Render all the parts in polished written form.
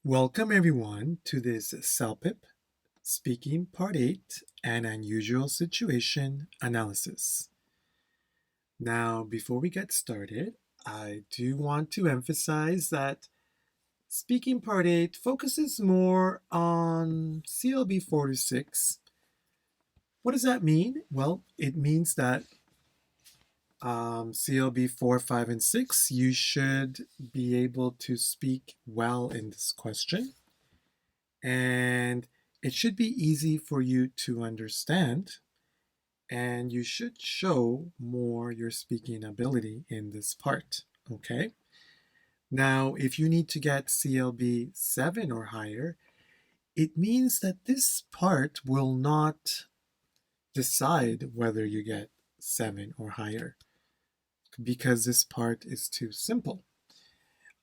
Welcome everyone to this CELPIP Speaking Part 8 and Unusual Situation Analysis. Now, before we get started, I do want to emphasize that Speaking Part 8 focuses more on CLB 4 to 6. What does that mean? Well, it means that CLB 4, 5, and 6, you should be able to speak well in this question. And it should be easy for you to understand, and you should show more your speaking ability in this part, okay? Now, if you need to get CLB 7 or higher, it means that this part will not decide whether you get 7 or higher because this part is too simple.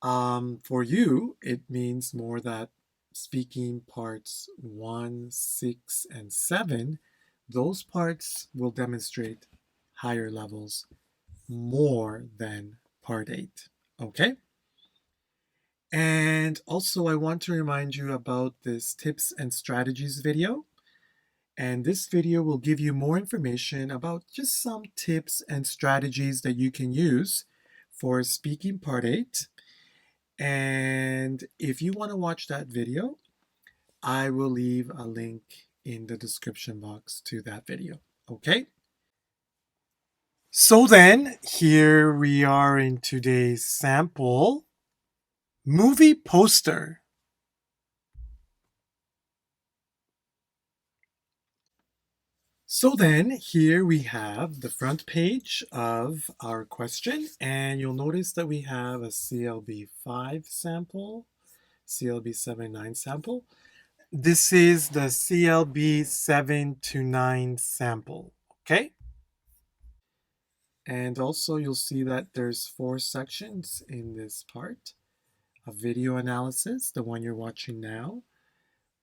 For you, it means more that speaking parts 1, 6, and 7, those parts will demonstrate higher levels more than part 8, okay? And also I want to remind you about this tips and strategies video. And this video will give you more information about just some tips and strategies that you can use for speaking part 8. And if you want to watch that video, I will leave a link in the description box to that video, okay? So then, here we are in today's sample. Movie poster. So then, here we have the front page of our question, and you'll notice that we have a CLB 5 sample, CLB 7, 9 sample. This is the CLB 7 to 9 sample, okay? And also you'll see that there's 4 sections in this part. A video analysis, the one you're watching now.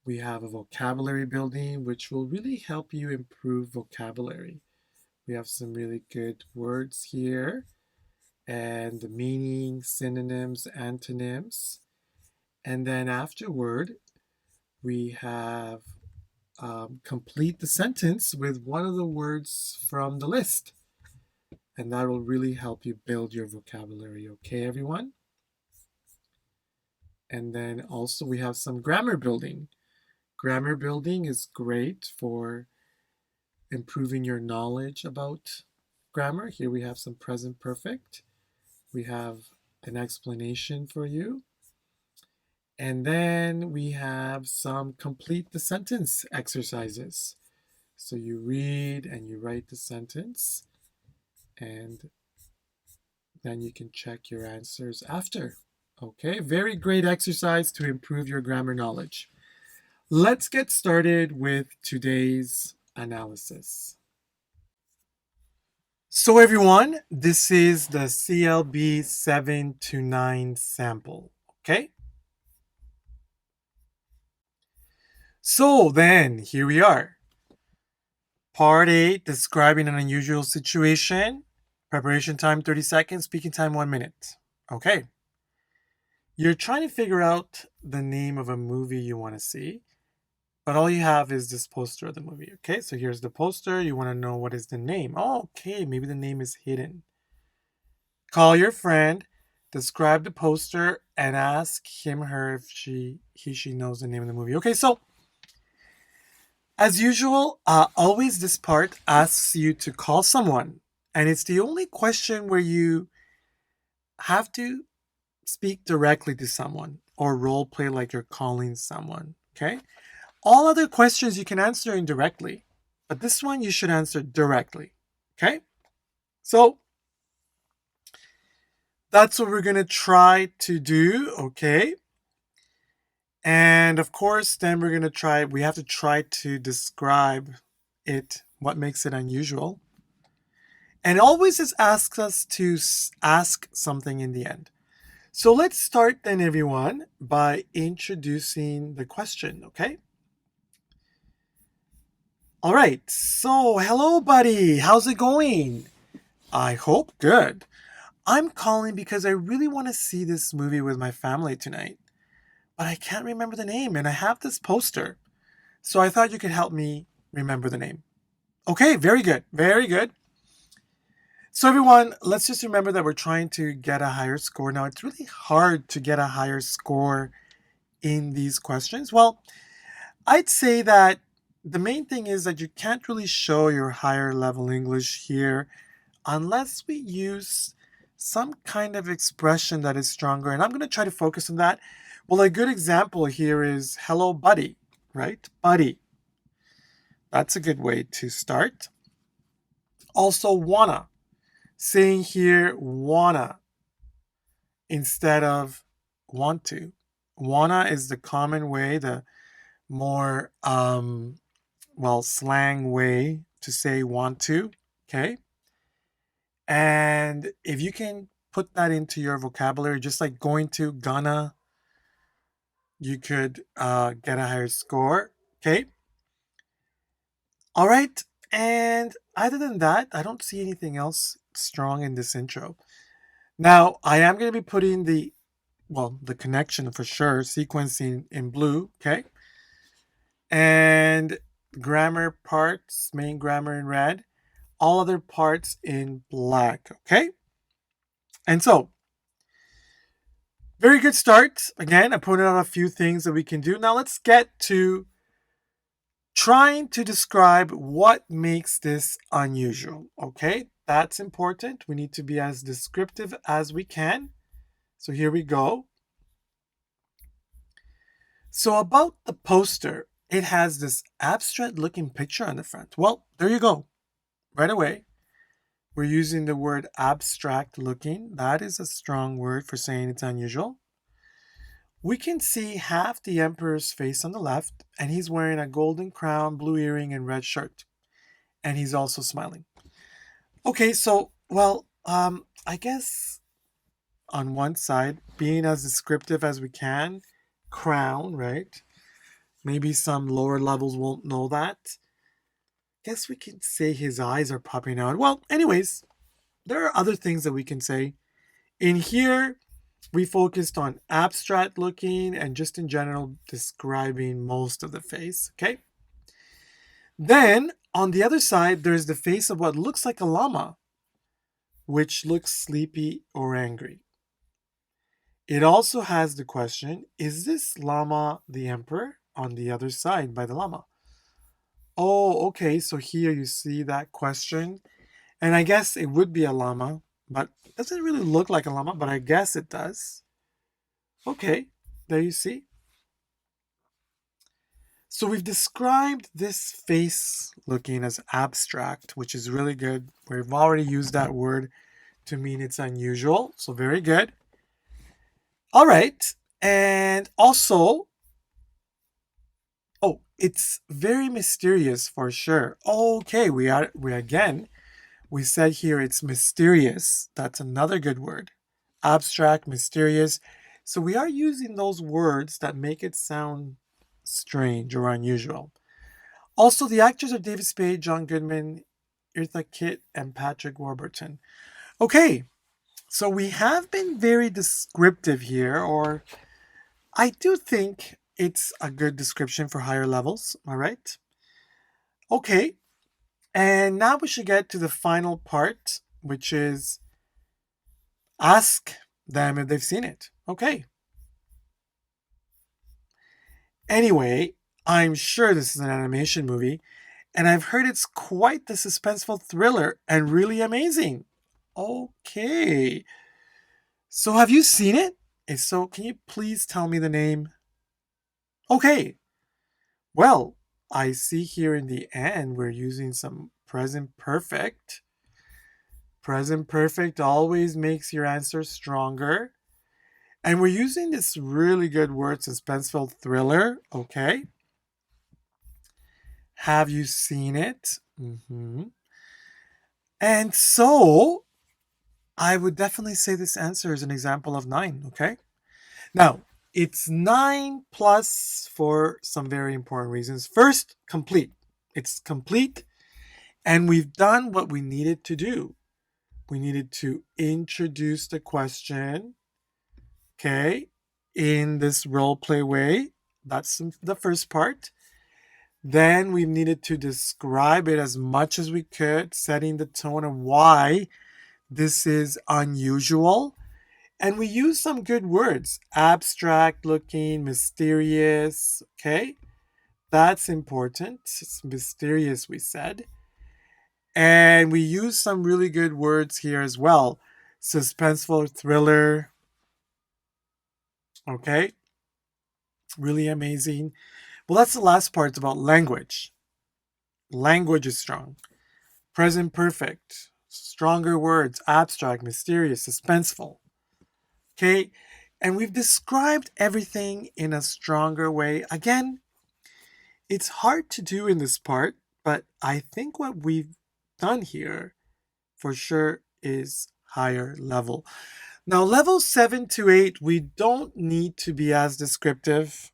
We have a vocabulary building, which will really help you improve vocabulary. We have some really good words here, and the meaning, synonyms, antonyms. And then afterward, we have complete the sentence with one of the words from the list. And that will really help you build your vocabulary, okay, everyone? And then also we have some grammar building. Grammar building is great for improving your knowledge about grammar. Here we have some present perfect. We have an explanation for you. And then we have some complete the sentence exercises. So you read and you write the sentence, and then you can check your answers after. Okay, very great exercise to improve your grammar knowledge. Let's get started with today's analysis. So everyone, this is the CLB 7 to 9 sample, okay? So then, here we are. Part 8, describing an unusual situation. Preparation time 30 seconds, speaking time 1 minute. Okay. You're trying to figure out the name of a movie you want to see, but all you have is this poster of the movie, okay? So here's the poster. You want to know what is the name. Oh, okay, maybe the name is hidden. Call your friend, describe the poster, and ask him or her if she knows the name of the movie. Okay, so as usual, always this part asks you to call someone. And it's the only question where you have to speak directly to someone or role play like you're calling someone, okay? All other questions you can answer indirectly, but this one you should answer directly, okay? So that's what we're going to try to do, okay? And of course, then we're going to we have to try to describe it, what makes it unusual. And it always just asks us to ask something in the end. So let's start then, everyone, by introducing the question, okay? All right, so hello, buddy. How's it going? I hope good. I'm calling because I really want to see this movie with my family tonight. but I can't remember the name, and I have this poster. So I thought you could help me remember the name. Okay, very good. Very good. So everyone, let's just remember that we're trying to get a higher score. Now, it's really hard to get a higher score in these questions. Well, I'd say that the main thing is that you can't really show your higher level English here unless we use some kind of expression that is stronger. And I'm going to try to focus on that. Well, a good example here is hello, buddy, right? Buddy. That's a good way to start. Also, wanna. Saying here, wanna instead of want to. Wanna is the common way, the more, slang way to say want to, okay? And if you can put that into your vocabulary, just like going to, gonna, you could get a higher score, okay? All right, and other than that, I don't see anything else strong in this intro. Now, I am going to be putting the connection for sure, sequencing in blue, okay? And grammar parts, main grammar in red, all other parts in black, okay? And so, very good start. Again, I pointed out a few things that we can do. Now let's get to trying to describe what makes this unusual, okay? That's important. We need to be as descriptive as we can. So here we go. So about the poster, it has this abstract looking picture on the front. Well, there you go. Right away, we're using the word abstract looking. That is a strong word for saying it's unusual. We can see half the emperor's face on the left, and he's wearing a golden crown, blue earring, and red shirt. And he's also smiling. Okay, so, I guess on one side, being as descriptive as we can, crown, right? Maybe some lower levels won't know that. Guess we can say his eyes are popping out. Well, anyways, there are other things that we can say. In here, we focused on abstract looking and just in general describing most of the face, okay? Then, on the other side, there's the face of what looks like a llama, which looks sleepy or angry. It also has the question, is this llama the emperor? On the other side by the llama. Oh, okay, so here you see that question. And I guess it would be a llama, but it doesn't really look like a llama, but I guess it does. Okay, there you see. So we've described this face looking as abstract, which is really good. We've already used that word to mean it's unusual, so very good. All right, and also, it's very mysterious for sure. Okay, we said here it's mysterious. That's another good word. Abstract, mysterious. So we are using those words that make it sound strange or unusual. Also, the actors are David Spade, John Goodman, Eartha Kitt, and Patrick Warburton. Okay, so we have been very descriptive here, or I do think it's a good description for higher levels, all right? Okay, and now we should get to the final part, which is ask them if they've seen it. Okay. Anyway, I'm sure this is an animation movie, and I've heard it's quite the suspenseful thriller and really amazing. Okay. So have you seen it? If so, can you please tell me the name? Okay. Well, I see here in the end we're using some present perfect. Present perfect always makes your answer stronger. And we're using this really good word, suspenseful thriller. Okay. Have you seen it? And so I would definitely say this answer is an example of 9. Okay. Now, it's 9 plus for some very important reasons. First, complete. It's complete, and we've done what we needed to do. We needed to introduce the question. Okay. in this role play way. That's the first part. Then we needed to describe it as much as we could, setting the tone of why this is unusual. And we use some good words: abstract looking, mysterious. Okay, that's important. It's mysterious, we said. And we use some really good words here as well: suspenseful, thriller. Okay, really amazing. Well, that's the last part about language. Language is strong. Present perfect. Stronger words: abstract, mysterious, suspenseful. Okay, and we've described everything in a stronger way. Again, it's hard to do in this part, but I think what we've done here for sure is higher level. Now, level 7 to 8, we don't need to be as descriptive.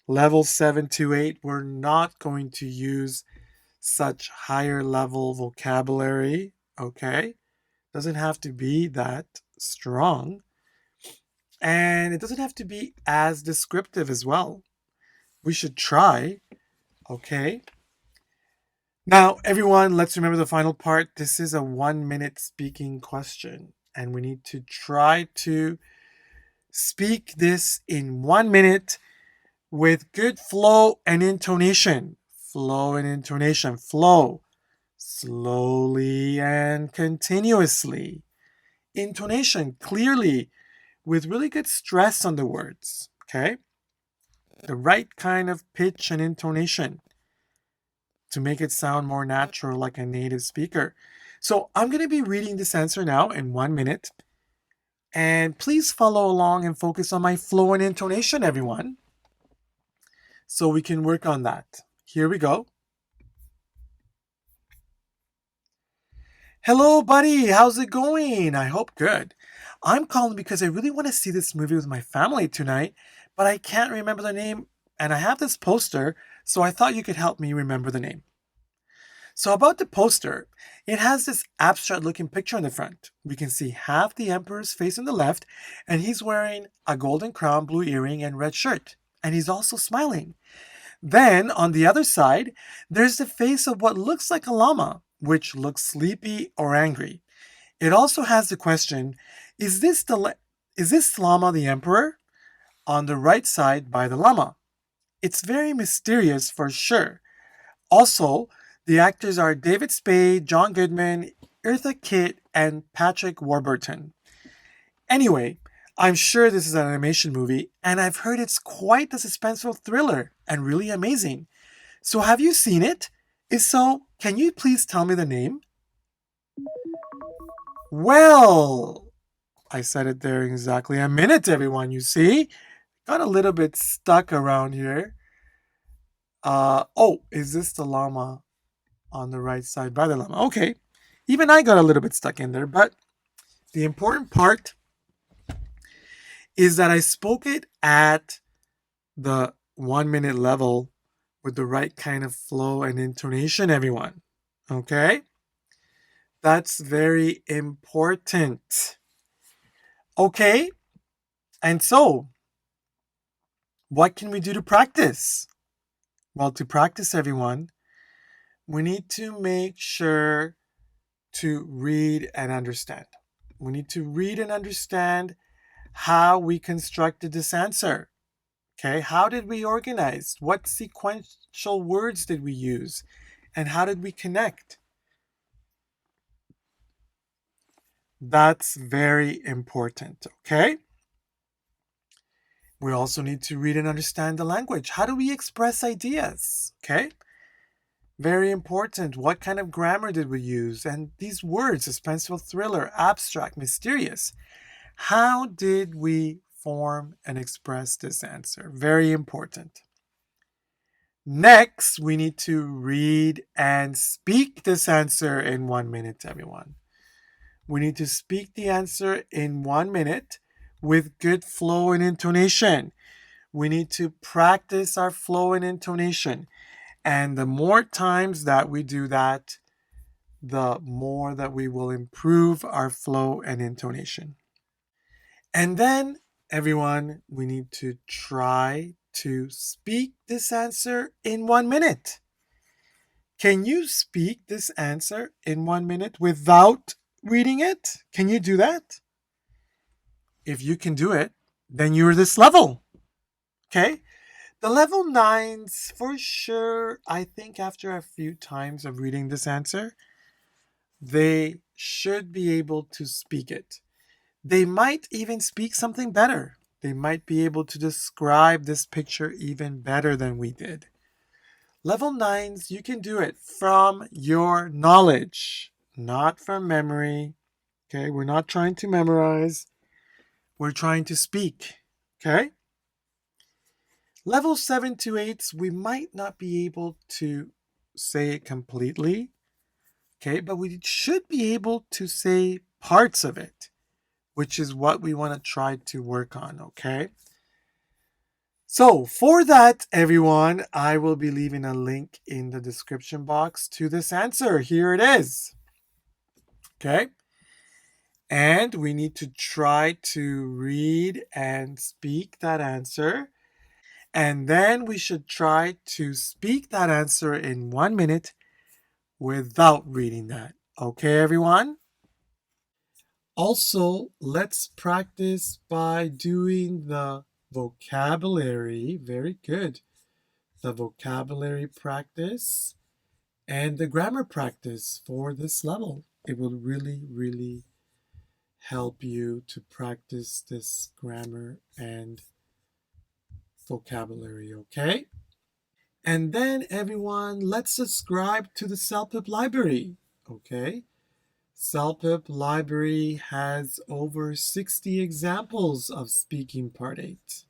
Level 7 to 8, we're not going to use such higher level vocabulary, okay? Doesn't have to be that strong. And it doesn't have to be as descriptive as well. We should try, okay? Now, everyone, let's remember the final part. This is a 1-minute speaking question, and we need to try to speak this in 1 minute with good flow and intonation. Flow and intonation. Flow. Slowly and continuously. Intonation, clearly, with really good stress on the words. Okay? The right kind of pitch and intonation to make it sound more natural like a native speaker. So I'm going to be reading this answer now in 1 minute. And please follow along and focus on my flow and intonation, everyone, so we can work on that. Here we go. Hello, buddy. How's it going? I hope good. I'm calling because I really want to see this movie with my family tonight, but I can't remember the name, and I have this poster, so I thought you could help me remember the name. So about the poster, it has this abstract looking picture on the front. We can see half the emperor's face on the left, and he's wearing a golden crown, blue earring, and red shirt. And he's also smiling. Then on the other side, there's the face of what looks like a llama, which looks sleepy or angry. It also has the question, is this llama the emperor? On the right side by the llama. It's very mysterious for sure. Also, the actors are David Spade, John Goodman, Eartha Kitt, and Patrick Warburton. Anyway, I'm sure this is an animation movie, and I've heard it's quite a suspenseful thriller and really amazing. So have you seen it? If so, can you please tell me the name? Well, I said it there in exactly a minute, everyone, you see? Got a little bit stuck around here. Is this the llama on the right side by the llama? Okay. Even I got a little bit stuck in there, but the important part is that I spoke it at the 1 minute level with the right kind of flow and intonation, everyone. Okay? That's very important. Okay? And so, what can we do to practice? Well, to practice, everyone, we need to make sure to read and understand. We need to read and understand how we constructed this answer. Okay, how did we organize? What sequential words did we use? And how did we connect? That's very important, okay? We also need to read and understand the language. How do we express ideas? Okay? Very important. What kind of grammar did we use? And these words, suspenseful, thriller, abstract, mysterious. How did we form and express this answer? Very important. Next, we need to read and speak this answer in 1 minute, everyone. We need to speak the answer in 1 minute with good flow and intonation. We need to practice our flow and intonation. And the more times that we do that, the more that we will improve our flow and intonation. And then everyone, we need to try to speak this answer in 1 minute. Can you speak this answer in 1 minute without reading it? Can you do that? If you can do it, then you're this level. Okay? The level nines, for sure, I think after a few times of reading this answer, they should be able to speak it. They might even speak something better. They might be able to describe this picture even better than we did. Level nines, you can do it from your knowledge, not from memory. Okay, we're not trying to memorize, we're trying to speak. Okay? Level 7 to 8s, we might not be able to say it completely. Okay, but we should be able to say parts of it, which is what we want to try to work on. Okay? So, for that, everyone, I will be leaving a link in the description box to this answer. Here it is. Okay? And we need to try to read and speak that answer. And then we should try to speak that answer in 1 minute without reading that. Okay, everyone? Also, let's practice by doing the vocabulary. Very good. The vocabulary practice and the grammar practice for this level. It will really, really help you to practice this grammar and vocabulary, okay? And then everyone, let's subscribe to the CELPIP library, okay? CELPIP library has over 60 examples of speaking part 8,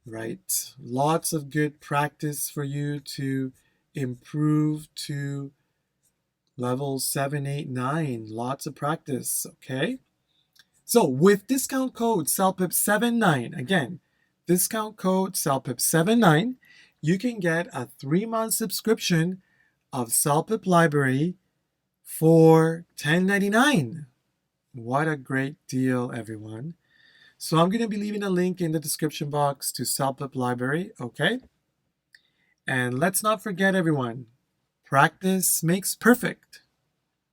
right? Lots of good practice for you to improve to level 7, 8, 9. Lots of practice, okay? So with discount code CELPIP79, again, discount code CELPIP79, you can get a 3-month subscription of CELPIP Library for $10.99. What a great deal, everyone. So I'm going to be leaving a link in the description box to CELPIP Library, okay? And let's not forget, everyone, practice makes perfect.